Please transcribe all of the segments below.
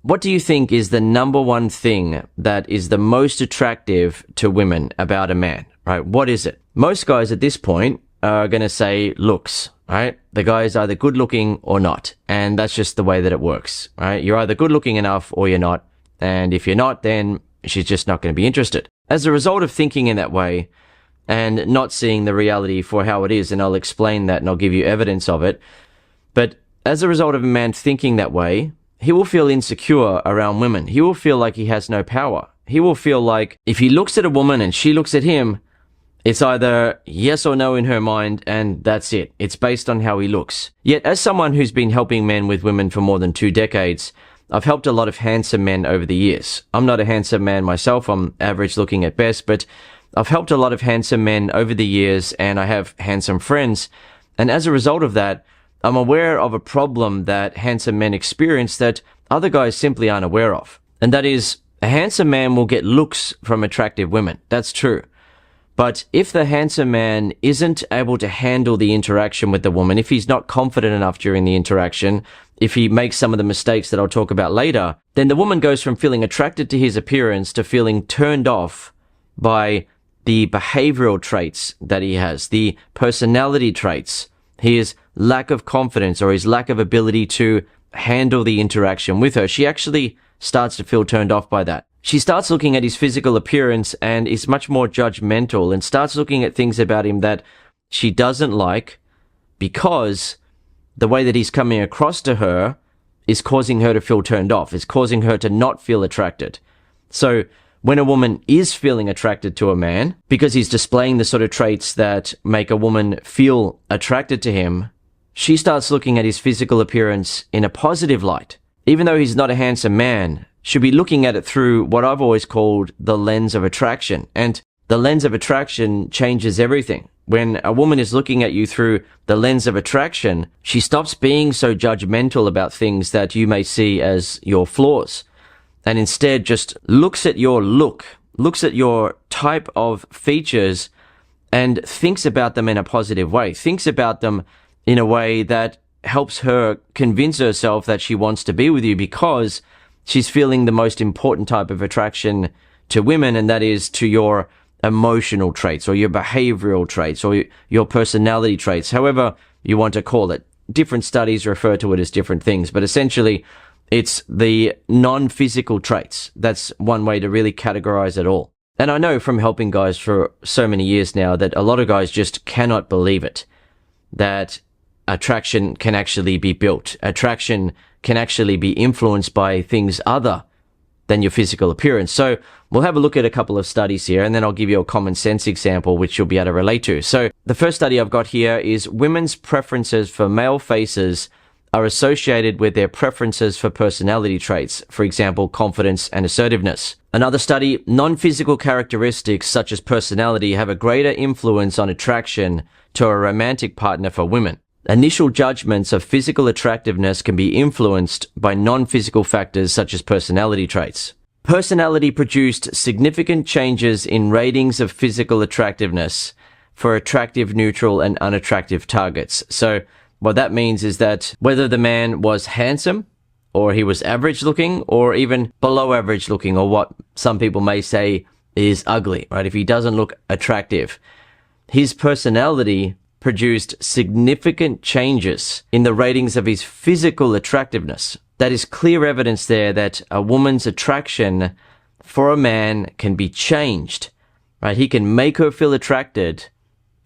what do you think is the number one thing that is the most attractive to women about a man, right? What is it? Most guys at this point are going to say looks, right? The guy is either good looking or not. And that's just the way that it works, right? You're either good looking enough or you're not. And if you're not, then she's just not going to be interested. As a result of thinking in that way and not seeing the reality for how it is, and I'll explain that and I'll give you evidence of it. But as a result of a man thinking that way, he will feel insecure around women. He will feel like he has no power. He will feel like if he looks at a woman and she looks at him, it's either yes or no in her mind, and that's it. It's based on how he looks. Yet, as someone who's been helping men with women for more than 2 decades, I've helped a lot of handsome men over the years. I'm not a handsome man myself. I'm average looking at best, but I've helped a lot of handsome men over the years, and I have handsome friends. And as a result of that, I'm aware of a problem that handsome men experience that other guys simply aren't aware of. And that is, a handsome man will get looks from attractive women. That's true. But if the handsome man isn't able to handle the interaction with the woman, if he's not confident enough during the interaction, if he makes some of the mistakes that I'll talk about later, then the woman goes from feeling attracted to his appearance to feeling turned off by the behavioral traits that he has, the personality traits, his lack of confidence or his lack of ability to handle the interaction with her. She actually starts to feel turned off by that. She starts looking at his physical appearance and is much more judgmental and starts looking at things about him that she doesn't like because the way that he's coming across to her is causing her to feel turned off. It's causing her to not feel attracted. So when a woman is feeling attracted to a man because he's displaying the sort of traits that make a woman feel attracted to him, she starts looking at his physical appearance in a positive light. Even though he's not a handsome man, she'll be looking at it through what I've always called the lens of attraction. And the lens of attraction changes everything. When a woman is looking at you through the lens of attraction, she stops being so judgmental about things that you may see as your flaws, and instead just looks at your look, looks at your type of features and thinks about them in a positive way, thinks about them in a way that helps her convince herself that she wants to be with you because she's feeling the most important type of attraction to women, and that is to your emotional traits or your behavioral traits or your personality traits, however you want to call it. Different studies refer to it as different things, but essentially it's the non-physical traits. That's one way to really categorize it all. And I know from helping guys for so many years now that a lot of guys just cannot believe it, that attraction can actually be built. Attraction can actually be influenced by things other than your physical appearance. So we'll have a look at a couple of studies here, and then I'll give you a common sense example which you'll be able to relate to. So the first study I've got here is women's preferences for male faces are associated with their preferences for personality traits, for example, confidence and assertiveness. Another study, non-physical characteristics such as personality have a greater influence on attraction to a romantic partner for women. Initial judgments of physical attractiveness can be influenced by non-physical factors such as personality traits. Personality produced significant changes in ratings of physical attractiveness for attractive, neutral, and unattractive targets. So what that means is that whether the man was handsome, or he was average looking, or even below average looking, or what some people may say is ugly, right? If he doesn't look attractive, his personality produced significant changes in the ratings of his physical attractiveness. That is clear evidence there that a woman's attraction for a man can be changed, right? He can make her feel attracted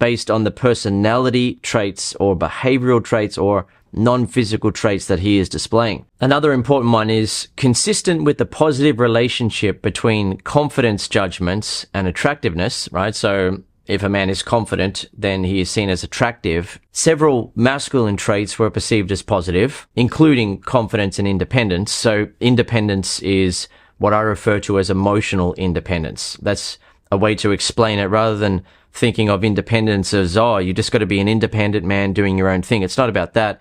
based on the personality traits or behavioral traits or non-physical traits that he is displaying. Another important one is consistent with the positive relationship between confidence judgments and attractiveness, right? So if a man is confident, then he is seen as attractive. Several masculine traits were perceived as positive, including confidence and independence. So independence is what I refer to as emotional independence. That's a way to explain it rather than thinking of independence as, oh, you just got to be an independent man doing your own thing. It's not about that.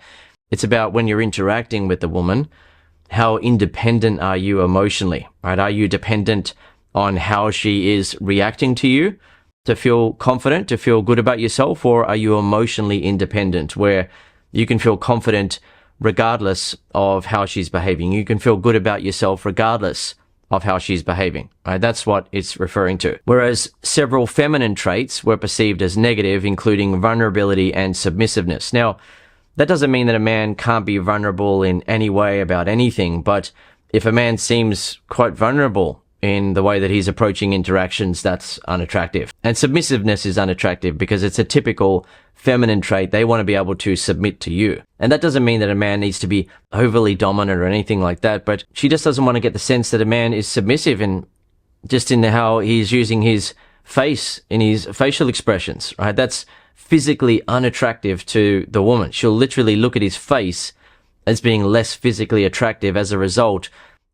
It's about when you're interacting with the woman, how independent are you emotionally, right? Are you dependent on how she is reacting to you to feel confident, to feel good about yourself, or are you emotionally independent where you can feel confident regardless of how she's behaving. You can feel good about yourself regardless of how she's behaving, right? That's what it's referring to. Whereas several feminine traits were perceived as negative, including vulnerability and submissiveness. Now, that doesn't mean that a man can't be vulnerable in any way about anything, but if a man seems quite vulnerable in the way that he's approaching interactions, that's unattractive. And submissiveness is unattractive because it's a typical feminine trait. They want to be able to submit to you. And that doesn't mean that a man needs to be overly dominant or anything like that, but she just doesn't want to get the sense that a man is submissive in just in how he's using his face, in his facial expressions, right? That's physically unattractive to the woman. She'll literally look at his face as being less physically attractive as a result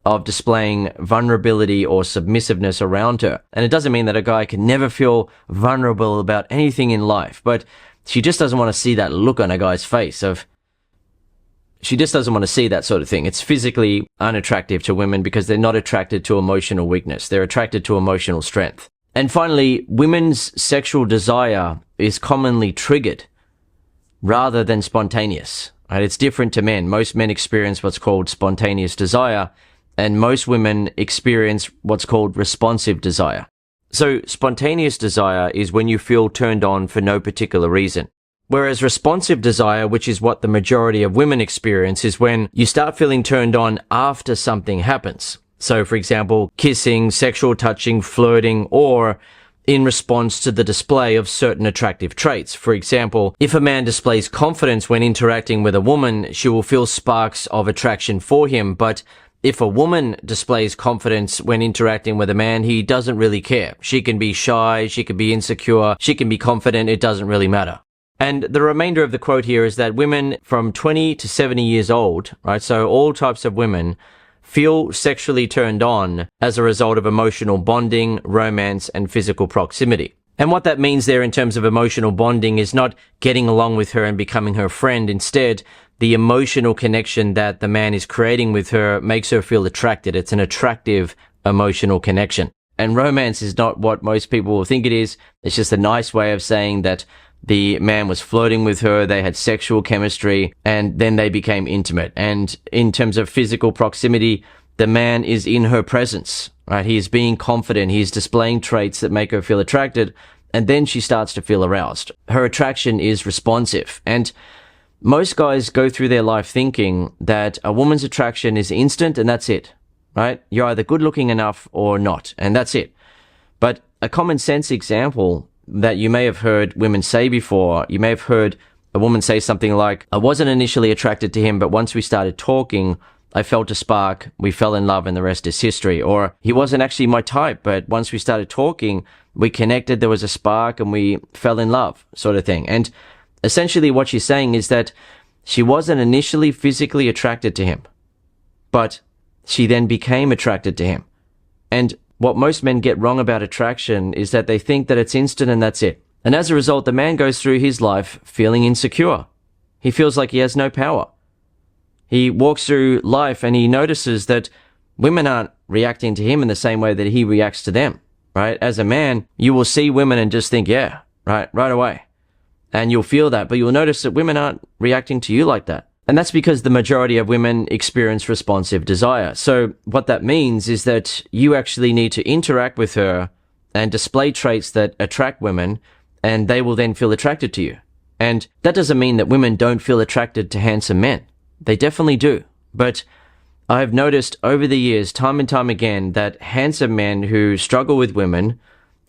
of displaying vulnerability or submissiveness around her. And it doesn't mean that a guy can never feel vulnerable about anything in life, but she just doesn't want to see that look on a guy's face she just doesn't want to see that sort of thing. It's physically unattractive to women because they're not attracted to emotional weakness. They're attracted to emotional strength. And finally, women's sexual desire is commonly triggered rather than spontaneous. Right? It's different to men. Most men experience what's called spontaneous desire, and most women experience what's called responsive desire. So spontaneous desire is when you feel turned on for no particular reason. Whereas responsive desire, which is what the majority of women experience, is when you start feeling turned on after something happens. So for example, kissing, sexual touching, flirting, or in response to the display of certain attractive traits. For example, if a man displays confidence when interacting with a woman, she will feel sparks of attraction for him, but if a woman displays confidence when interacting with a man, he doesn't really care. She can be shy, she can be insecure, she can be confident, it doesn't really matter. And the remainder of the quote here is that women from 20 to 70 years old, right, so all types of women, feel sexually turned on as a result of emotional bonding, romance, and physical proximity. And what that means there in terms of emotional bonding is not getting along with her and becoming her friend. Instead, the emotional connection that the man is creating with her makes her feel attracted. It's an attractive emotional connection. And romance is not what most people will think it is. It's just a nice way of saying that the man was flirting with her, they had sexual chemistry, and then they became intimate. And in terms of physical proximity, the man is in her presence, right? He is being confident, he is displaying traits that make her feel attracted, and then she starts to feel aroused. Her attraction is responsive. And most guys go through their life thinking that a woman's attraction is instant and that's it, right? You're either good looking enough or not, and that's it. But a common sense example that you may have heard women say before, you may have heard a woman say something like, I wasn't initially attracted to him, but once we started talking, I felt a spark, we fell in love, and the rest is history. Or he wasn't actually my type, but once we started talking, we connected, there was a spark, and we fell in love, sort of thing. And essentially what she's saying is that she wasn't initially physically attracted to him, but she then became attracted to him. And what most men get wrong about attraction is that they think that it's instant and that's it. And as a result, the man goes through his life feeling insecure. He feels like he has no power. He walks through life and he notices that women aren't reacting to him in the same way that he reacts to them, right? As a man, you will see women and just think, yeah, right away. And you'll feel that, but you'll notice that women aren't reacting to you like that. And that's because the majority of women experience responsive desire. So what that means is that you actually need to interact with her and display traits that attract women, and they will then feel attracted to you. And that doesn't mean that women don't feel attracted to handsome men. They definitely do. But I've noticed over the years, time and time again, that handsome men who struggle with women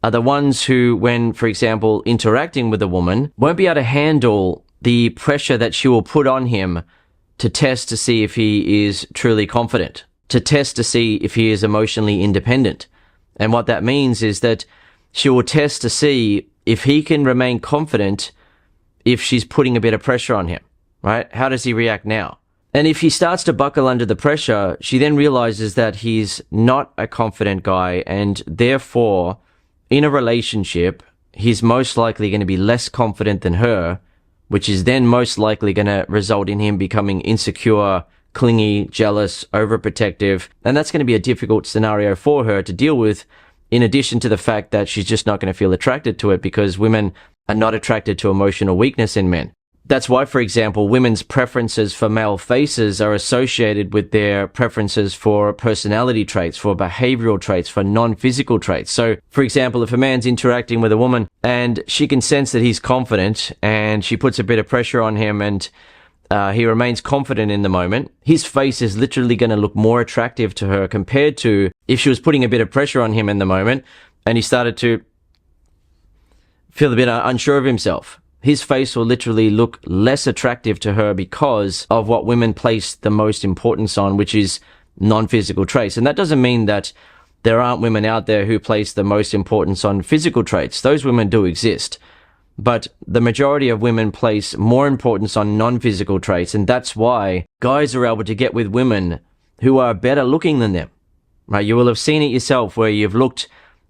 are the ones who, when, for example, interacting with a woman, won't be able to handle the pressure that she will put on him to test to see if he is truly confident, to test to see if he is emotionally independent. And what that means is that she will test to see if he can remain confident if she's putting a bit of pressure on him, right? How does he react now? And if he starts to buckle under the pressure, she then realizes that he's not a confident guy, and therefore, in a relationship, he's most likely going to be less confident than her, which is then most likely going to result in him becoming insecure, clingy, jealous, overprotective. And that's going to be a difficult scenario for her to deal with, in addition to the fact that she's just not going to feel attracted to it because women are not attracted to emotional weakness in men. That's why, for example, women's preferences for male faces are associated with their preferences for personality traits, for behavioral traits, for non-physical traits. So, for example, if a man's interacting with a woman and she can sense that he's confident and she puts a bit of pressure on him and he remains confident in the moment, his face is literally going to look more attractive to her compared to if she was putting a bit of pressure on him in the moment and he started to feel a bit unsure of himself. His face will literally look less attractive to her because of what women place the most importance on, which is non-physical traits. And that doesn't mean that there aren't women out there who place the most importance on physical traits. Those women do exist. But the majority of women place more importance on non-physical traits, and that's why guys are able to get with women who are better looking than them. Right? You will have seen it yourself where you've looked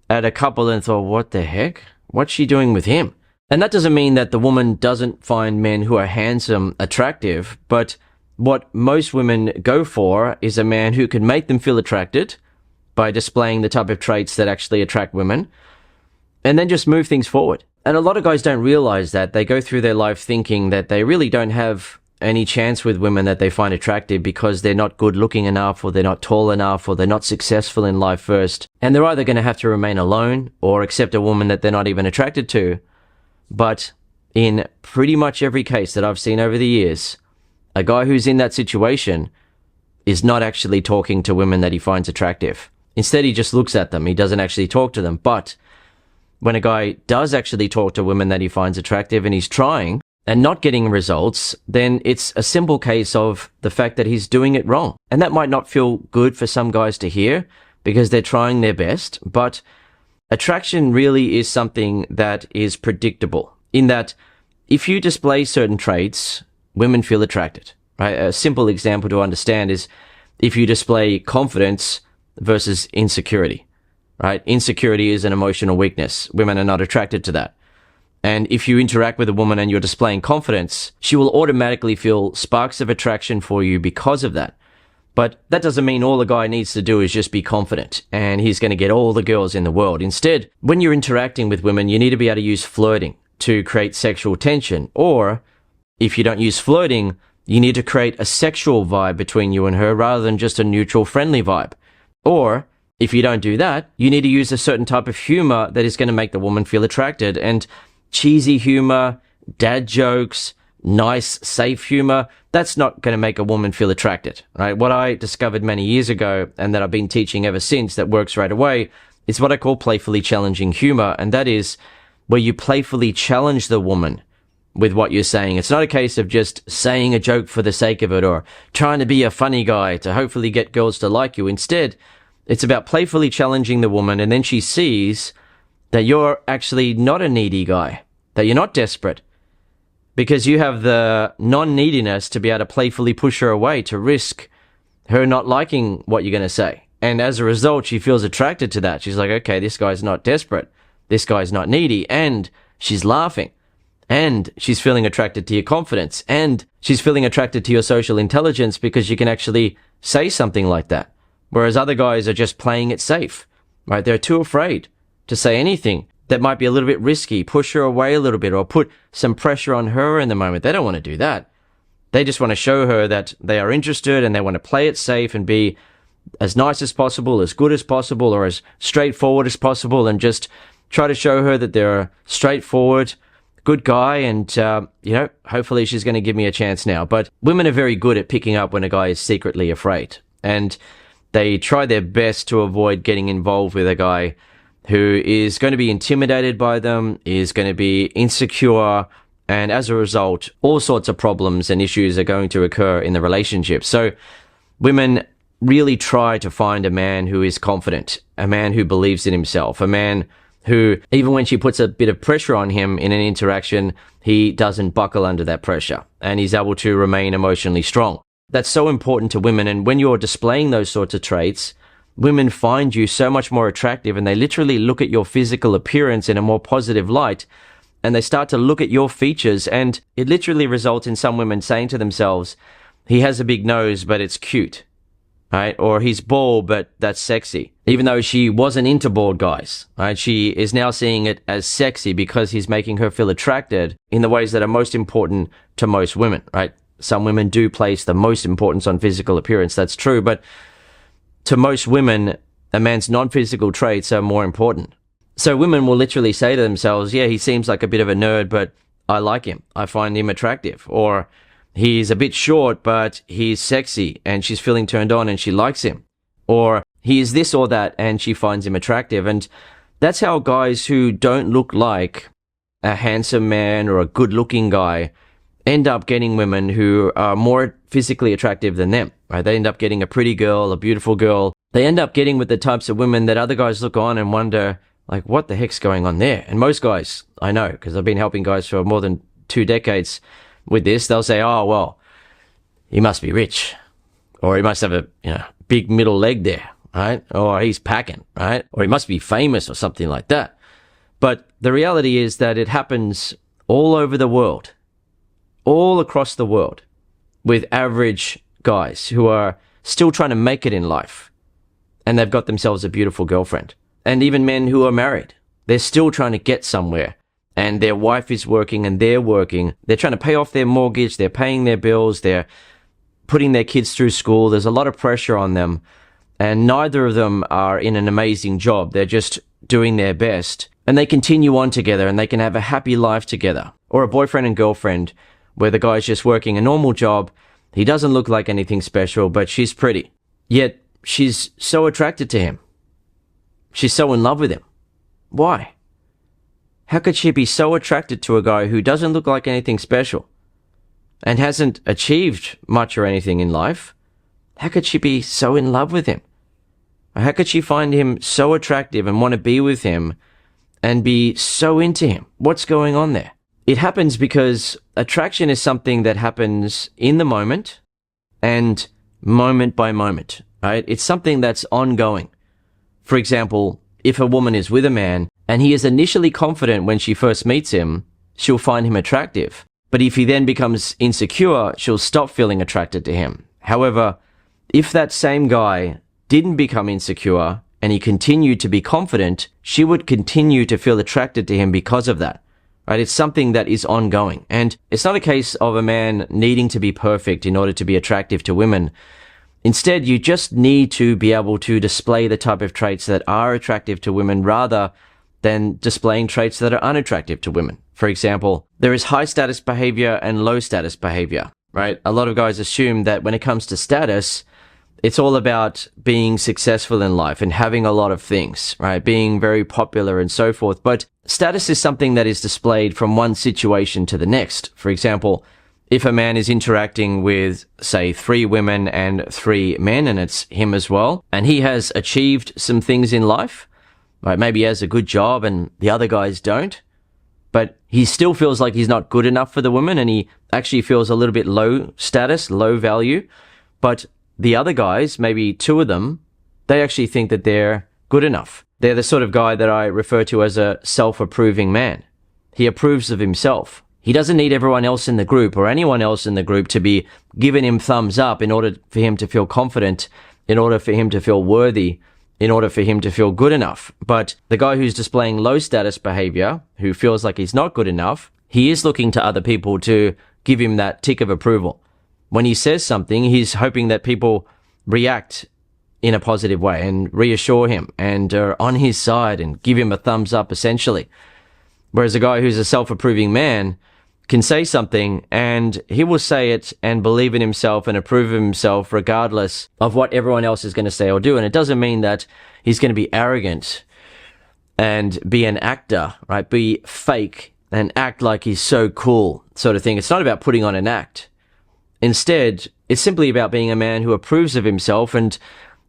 at a couple and thought, what the heck? What's she doing with him? And that doesn't mean that the woman doesn't find men who are handsome attractive, but what most women go for is a man who can make them feel attracted by displaying the type of traits that actually attract women, and then just move things forward. And a lot of guys don't realize that. They go through their life thinking that they really don't have any chance with women that they find attractive because they're not good looking enough, or they're not tall enough, or they're not successful in life first. And they're either going to have to remain alone or accept a woman that they're not even attracted to. But in pretty much every case that I've seen over the years, a guy who's in that situation is not actually talking to women that he finds attractive. Instead, he just looks at them. He doesn't actually talk to them. But when a guy does actually talk to women that he finds attractive and he's trying and not getting results, then it's a simple case of the fact that he's doing it wrong. And that might not feel good for some guys to hear because they're trying their best, but attraction really is something that is predictable, in that if you display certain traits, women feel attracted, right? A simple example to understand is if you display confidence versus insecurity, right? Insecurity is an emotional weakness. Women are not attracted to that. And if you interact with a woman and you're displaying confidence, she will automatically feel sparks of attraction for you because of that. But that doesn't mean all a guy needs to do is just be confident and he's going to get all the girls in the world. Instead, when you're interacting with women, you need to be able to use flirting to create sexual tension. Or if you don't use flirting, you need to create a sexual vibe between you and her rather than just a neutral, friendly vibe. Or if you don't do that, you need to use a certain type of humor that is going to make the woman feel attracted. And cheesy humor, dad jokes, nice, safe humor, that's not going to make a woman feel attracted, right? What I discovered many years ago and that I've been teaching ever since that works right away is what I call playfully challenging humor. And that is where you playfully challenge the woman with what you're saying. It's not a case of just saying a joke for the sake of it or trying to be a funny guy to hopefully get girls to like you. Instead, it's about playfully challenging the woman, and then she sees that you're actually not a needy guy, that you're not desperate, because you have the non-neediness to be able to playfully push her away, to risk her not liking what you're going to say. And as a result, she feels attracted to that. She's like, okay, this guy's not desperate. This guy's not needy. And she's laughing. And she's feeling attracted to your confidence. And she's feeling attracted to your social intelligence because you can actually say something like that. Whereas other guys are just playing it safe, right? They're too afraid to say anything that might be a little bit risky, push her away a little bit, or put some pressure on her in the moment. They don't want to do that. They just want to show her that they are interested and they want to play it safe and be as nice as possible, as good as possible, or as straightforward as possible, and just try to show her that they're a straightforward, good guy, and, hopefully she's going to give me a chance now. But women are very good at picking up when a guy is secretly afraid, and they try their best to avoid getting involved with a guy who is going to be intimidated by them, is going to be insecure, and as a result, all sorts of problems and issues are going to occur in the relationship. So women really try to find a man who is confident, a man who believes in himself, a man who, even when she puts a bit of pressure on him in an interaction, he doesn't buckle under that pressure, and he's able to remain emotionally strong. That's so important to women, and when you're displaying those sorts of traits, women find you so much more attractive, and they literally look at your physical appearance in a more positive light, and they start to look at your features, and it literally results in some women saying to themselves, he has a big nose, but it's cute. right? Or he's bald, but that's sexy. Even though she wasn't into bald guys, right? She is now seeing it as sexy because he's making her feel attracted in the ways that are most important to most women, right? Some women do place the most importance on physical appearance. That's true. But to most women, a man's non-physical traits are more important. So women will literally say to themselves, yeah, he seems like a bit of a nerd, but I like him. I find him attractive. Or he's a bit short, but he's sexy and she's feeling turned on and she likes him. Or he is this or that and she finds him attractive. And that's how guys who don't look like a handsome man or a good looking guy end up getting women who are more physically attractive than them, right? They end up getting a pretty girl, a beautiful girl. They end up getting with the types of women that other guys look on and wonder, like, what the heck's going on there? And most guys, I know, because I've been helping guys for more than 2 decades with this, they'll say, oh, well, he must be rich. Or he must have a, big middle leg there, right? Or he's packing, right? Or he must be famous or something like that. But the reality is that it happens all over the world, all across the world, with average guys who are still trying to make it in life. And they've got themselves a beautiful girlfriend. And even men who are married, they're still trying to get somewhere. And their wife is working and they're working. They're trying to pay off their mortgage. They're paying their bills. They're putting their kids through school. There's a lot of pressure on them. And neither of them are in an amazing job. They're just doing their best. And they continue on together and they can have a happy life together. Or a boyfriend and girlfriend where the guy's just working a normal job. He doesn't look like anything special, but she's pretty. Yet she's so attracted to him. She's so in love with him. Why? How could she be so attracted to a guy who doesn't look like anything special and hasn't achieved much or anything in life? How could she be so in love with him? How could she find him so attractive and want to be with him and be so into him? What's going on there? It happens because attraction is something that happens in the moment and moment by moment, right? It's something that's ongoing. For example, if a woman is with a man and he is initially confident when she first meets him, she'll find him attractive. But if he then becomes insecure, she'll stop feeling attracted to him. However, if that same guy didn't become insecure and he continued to be confident, she would continue to feel attracted to him because of that. Right? It's something that is ongoing. And it's not a case of a man needing to be perfect in order to be attractive to women. Instead, you just need to be able to display the type of traits that are attractive to women rather than displaying traits that are unattractive to women. For example, there is high status behavior and low status behavior, right? A lot of guys assume that when it comes to status, it's all about being successful in life and having a lot of things, right? Being very popular and so forth. But status is something that is displayed from one situation to the next. For example, if a man is interacting with, say, 3 women and 3 men, and it's him as well, and he has achieved some things in life, right? Maybe he has a good job and the other guys don't, but he still feels like he's not good enough for the woman and he actually feels a little bit low status, low value. But the other guys, maybe 2 of them, they actually think that they're good enough. They're the sort of guy that I refer to as a self-approving man. He approves of himself. He doesn't need everyone else in the group or anyone else in the group to be giving him thumbs up in order for him to feel confident, in order for him to feel worthy, in order for him to feel good enough. But the guy who's displaying low status behavior, who feels like he's not good enough, he is looking to other people to give him that tick of approval. When he says something, he's hoping that people react in a positive way and reassure him and are on his side and give him a thumbs up, essentially. Whereas a guy who's a self-approving man can say something and he will say it and believe in himself and approve of himself regardless of what everyone else is going to say or do. And it doesn't mean that he's going to be arrogant and be an actor, right? Be fake and act like he's so cool, sort of thing. It's not about putting on an act. Instead, it's simply about being a man who approves of himself and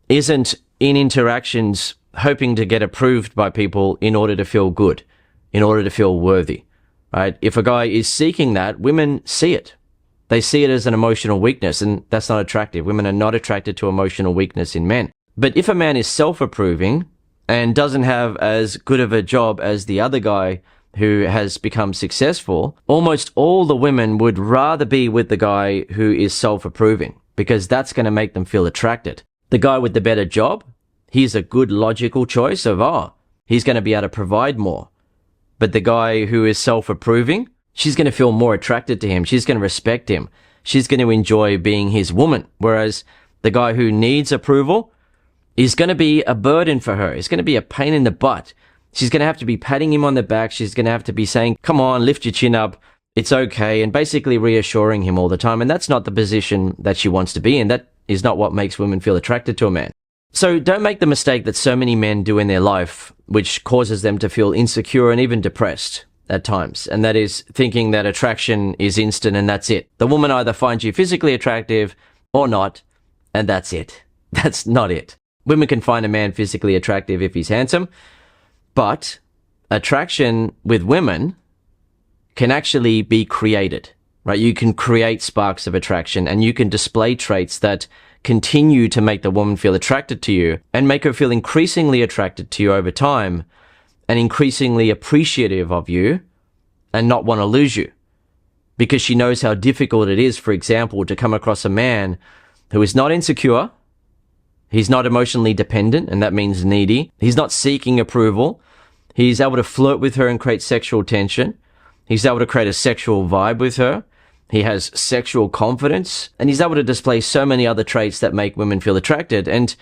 isn't in interactions hoping to get approved by people in order to feel good, in order to feel worthy. Right? If a guy is seeking that, women see it. They see it as an emotional weakness, and that's not attractive. Women are not attracted to emotional weakness in men. But if a man is self-approving and doesn't have as good of a job as the other guy who has become successful, almost all the women would rather be with the guy who is self-approving because that's going to make them feel attracted. The guy with the better job, he's a good logical choice of, he's going to be able to provide more. But the guy who is self-approving, she's going to feel more attracted to him. She's going to respect him. She's going to enjoy being his woman. Whereas the guy who needs approval is going to be a burden for her. It's going to be a pain in the butt. She's going to have to be patting him on the back. She's going to have to be saying, come on, lift your chin up. It's okay. And basically reassuring him all the time. And that's not the position that she wants to be in. That is not what makes women feel attracted to a man. So don't make the mistake that so many men do in their life, which causes them to feel insecure and even depressed at times. And that is thinking that attraction is instant and that's it. The woman either finds you physically attractive or not, and that's it. That's not it. Women can find a man physically attractive if he's handsome, but attraction with women can actually be created, right? You can create sparks of attraction and you can display traits that continue to make the woman feel attracted to you and make her feel increasingly attracted to you over time and increasingly appreciative of you and not want to lose you because she knows how difficult it is, for example, to come across a man who is not insecure. He's not emotionally dependent, and that means needy. He's not seeking approval. He's able to flirt with her and create sexual tension. He's able to create a sexual vibe with her. He has sexual confidence, and he's able to display so many other traits that make women feel attracted. And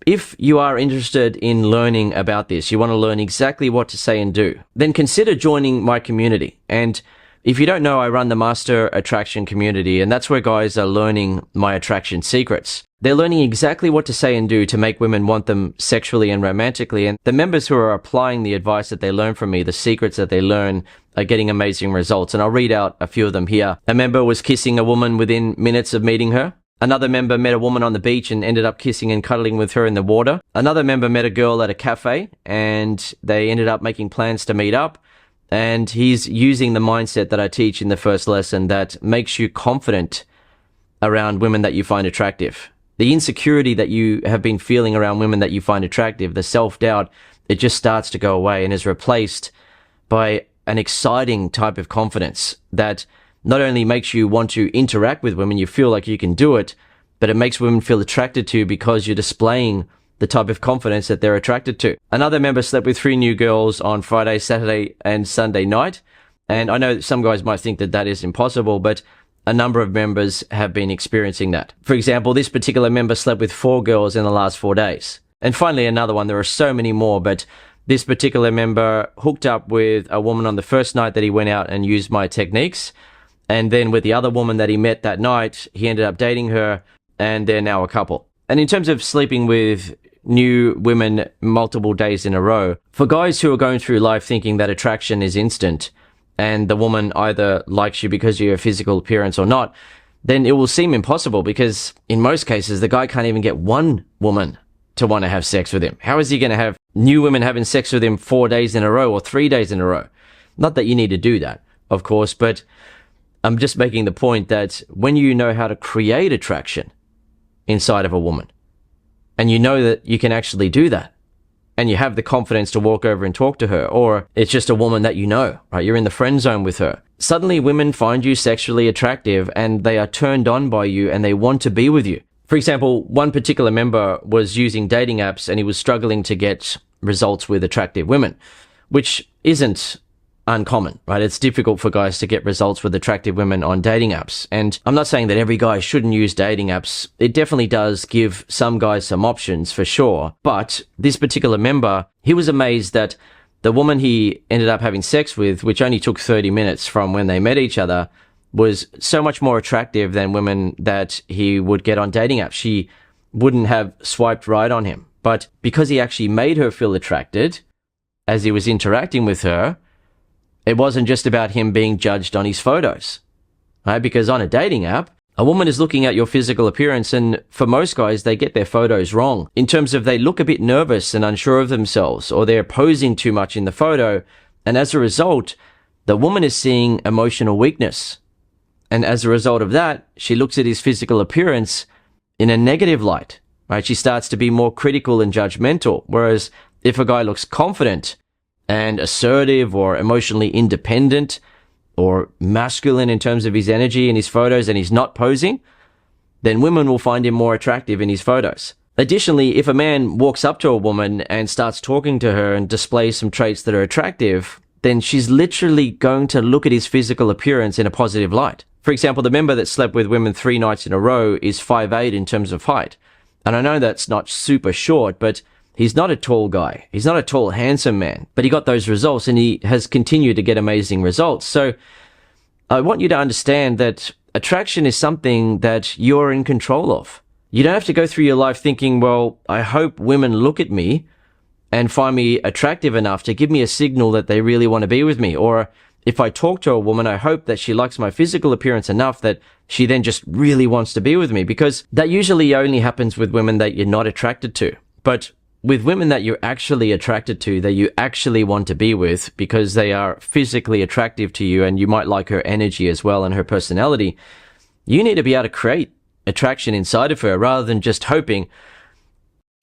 if you are interested in learning about this, you want to learn exactly what to say and do, then consider joining my community. And if you don't know, I run the Master Attraction community, and that's where guys are learning my attraction secrets. They're learning exactly what to say and do to make women want them sexually and romantically. And the members who are applying the advice that they learn from me, the secrets that they learn, are getting amazing results. And I'll read out a few of them here. A member was kissing a woman within minutes of meeting her. Another member met a woman on the beach and ended up kissing and cuddling with her in the water. Another member met a girl at a cafe and they ended up making plans to meet up. And he's using the mindset that I teach in the first lesson that makes you confident around women that you find attractive. The insecurity that you have been feeling around women that you find attractive, the self-doubt, it just starts to go away and is replaced by an exciting type of confidence that not only makes you want to interact with women, you feel like you can do it, but it makes women feel attracted to you because you're displaying the type of confidence that they're attracted to. Another member slept with 3 new girls on Friday, Saturday, and Sunday night. And I know some guys might think that that is impossible, but a number of members have been experiencing that. For example, this particular member slept with 4 girls in the last 4 days. And finally, another one. There are so many more, but this particular member hooked up with a woman on the first night that he went out and used my techniques. And then with the other woman that he met that night, he ended up dating her, and they're now a couple. And in terms of sleeping with new women multiple days in a row, for guys who are going through life thinking that attraction is instant and the woman either likes you because of your physical appearance or not, then it will seem impossible because in most cases, the guy can't even get one woman to want to have sex with him. How is he going to have new women having sex with him 4 days in a row or 3 days in a row? Not that you need to do that, of course, but I'm just making the point that when you know how to create attraction inside of a woman, and you know that you can actually do that, and you have the confidence to walk over and talk to her, or it's just a woman that you know, right? You're in the friend zone with her. Suddenly women find you sexually attractive and they are turned on by you and they want to be with you. For example, one particular member was using dating apps and he was struggling to get results with attractive women, which isn't uncommon, right? It's difficult for guys to get results with attractive women on dating apps. And I'm not saying that every guy shouldn't use dating apps. It definitely does give some guys some options for sure. But this particular member, he was amazed that the woman he ended up having sex with, which only took 30 minutes from when they met each other, was so much more attractive than women that he would get on dating apps. She wouldn't have swiped right on him. But because he actually made her feel attracted as he was interacting with her, it wasn't just about him being judged on his photos, right? Because on a dating app, a woman is looking at your physical appearance, and for most guys, they get their photos wrong in terms of they look a bit nervous and unsure of themselves, or they're posing too much in the photo. And as a result, the woman is seeing emotional weakness. And as a result of that, she looks at his physical appearance in a negative light, right? She starts to be more critical and judgmental. Whereas if a guy looks confident and assertive or emotionally independent or masculine in terms of his energy in his photos and he's not posing, then women will find him more attractive in his photos. Additionally, if a man walks up to a woman and starts talking to her and displays some traits that are attractive, then she's literally going to look at his physical appearance in a positive light. For example, the member that slept with women 3 nights in a row is 5'8" in terms of height. And I know that's not super short, but he's not a tall guy. He's not a tall, handsome man. But he got those results and he has continued to get amazing results. So I want you to understand that attraction is something that you're in control of. You don't have to go through your life thinking, well, I hope women look at me and find me attractive enough to give me a signal that they really want to be with me. Or if I talk to a woman, I hope that she likes my physical appearance enough that she then just really wants to be with me, because that usually only happens with women that you're not attracted to. But with women that you're actually attracted to, that you actually want to be with because they are physically attractive to you and you might like her energy as well and her personality, you need to be able to create attraction inside of her rather than just hoping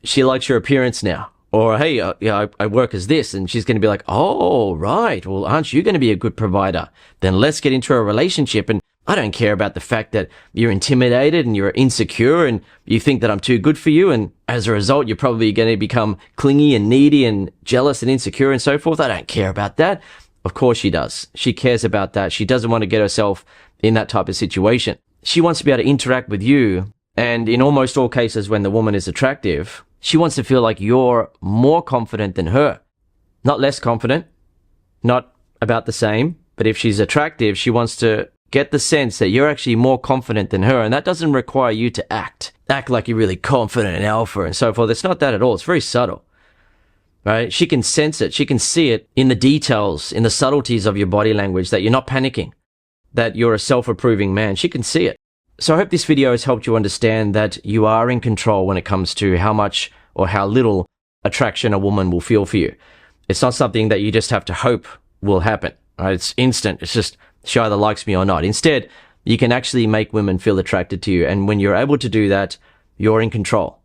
she likes your appearance now. Or, hey, I work as this, and she's going to be like, oh, right, well, aren't you going to be a good provider? Then let's get into a relationship, and I don't care about the fact that you're intimidated and you're insecure and you think that I'm too good for you, and as a result, you're probably going to become clingy and needy and jealous and insecure and so forth. I don't care about that. Of course she does. She cares about that. She doesn't want to get herself in that type of situation. She wants to be able to interact with you, and in almost all cases when the woman is attractive, she wants to feel like you're more confident than her. Not less confident, not about the same, but if she's attractive, she wants to get the sense that you're actually more confident than her, and that doesn't require you to act like you're really confident and alpha and so forth. It's not that at all. It's very subtle, right? She can sense it. She can see it in the details, in the subtleties of your body language, that you're not panicking, that you're a self-approving man. She can see it. So I hope this video has helped you understand that you are in control when it comes to how much or how little attraction a woman will feel for you. It's not something that you just have to hope will happen, right? It's instant. It's just she either likes me or not. Instead, you can actually make women feel attracted to you. And when you're able to do that, you're in control.